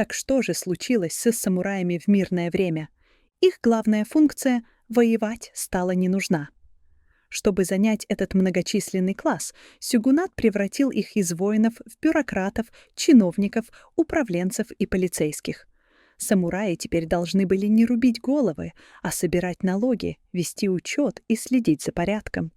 Так что же случилось с самураями в мирное время? Их главная функция — воевать — стала не нужна. Чтобы занять этот многочисленный класс, сёгунат превратил их из воинов в бюрократов, чиновников, управленцев и полицейских. Самураи теперь должны были не рубить головы, а собирать налоги, вести учет и следить за порядком.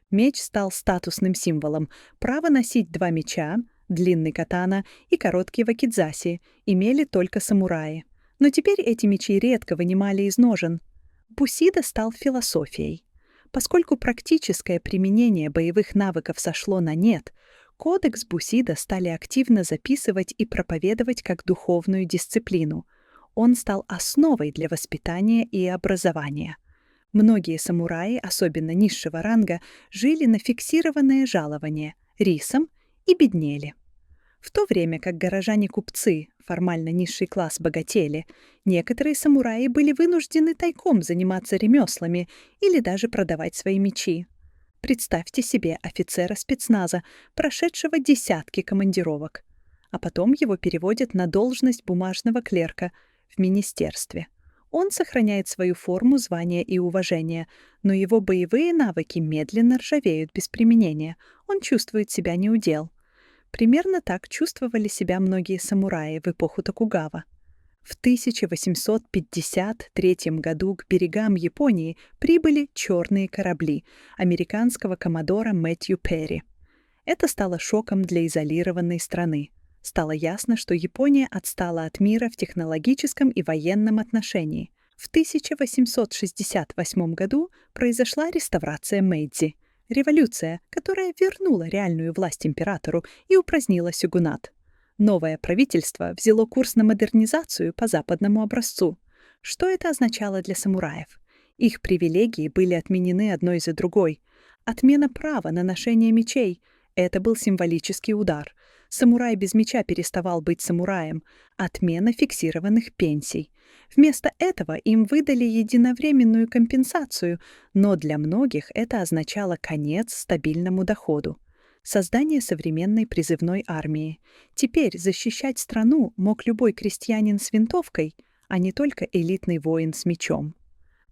Меч стал статусным символом. Право носить два меча, длинный катана и короткий вакидзаси, имели только самураи. Но теперь эти мечи редко вынимали из ножен. Бусидо стал философией. Поскольку практическое применение боевых навыков сошло на нет, кодекс Бусидо стали активно записывать и проповедовать как духовную дисциплину. Он стал основой для воспитания и образования. Многие самураи, особенно низшего ранга, жили на фиксированное жалование, рисом, и беднели. В то время как горожане-купцы, формально низший класс, богатели, некоторые самураи были вынуждены тайком заниматься ремеслами или даже продавать свои мечи. Представьте себе офицера спецназа, прошедшего десятки командировок. А потом его переводят на должность бумажного клерка в министерстве. Он сохраняет свою форму, звания и уважения, но его боевые навыки медленно ржавеют без применения. Он чувствует себя неудел. Примерно так чувствовали себя многие самураи в эпоху Токугава. В 1853 году к берегам Японии прибыли черные корабли американского коммодора Мэтью Перри. Это стало шоком для изолированной страны. Стало ясно, что Япония отстала от мира в технологическом и военном отношении. В 1868 году произошла реставрация Мэйдзи. Революция, которая вернула реальную власть императору и упразднила сёгунат. Новое правительство взяло курс на модернизацию по западному образцу. Что это означало для самураев? Их привилегии были отменены одной за другой. Отмена права на ношение мечей — это был символический удар. Самурай без меча переставал быть самураем. Отмена фиксированных пенсий. Вместо этого им выдали единовременную компенсацию, но для многих это означало конец стабильному доходу. Создание современной призывной армии. Теперь защищать страну мог любой крестьянин с винтовкой, а не только элитный воин с мечом.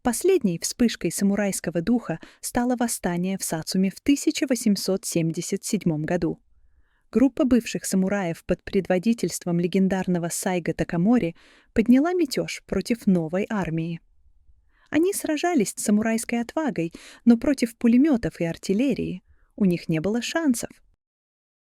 Последней вспышкой самурайского духа стало восстание в Сацуме в 1877 году. Группа бывших самураев под предводительством легендарного Сайго Такамори подняла мятеж против новой армии. Они сражались с самурайской отвагой, но против пулеметов и артиллерии. У них не было шансов.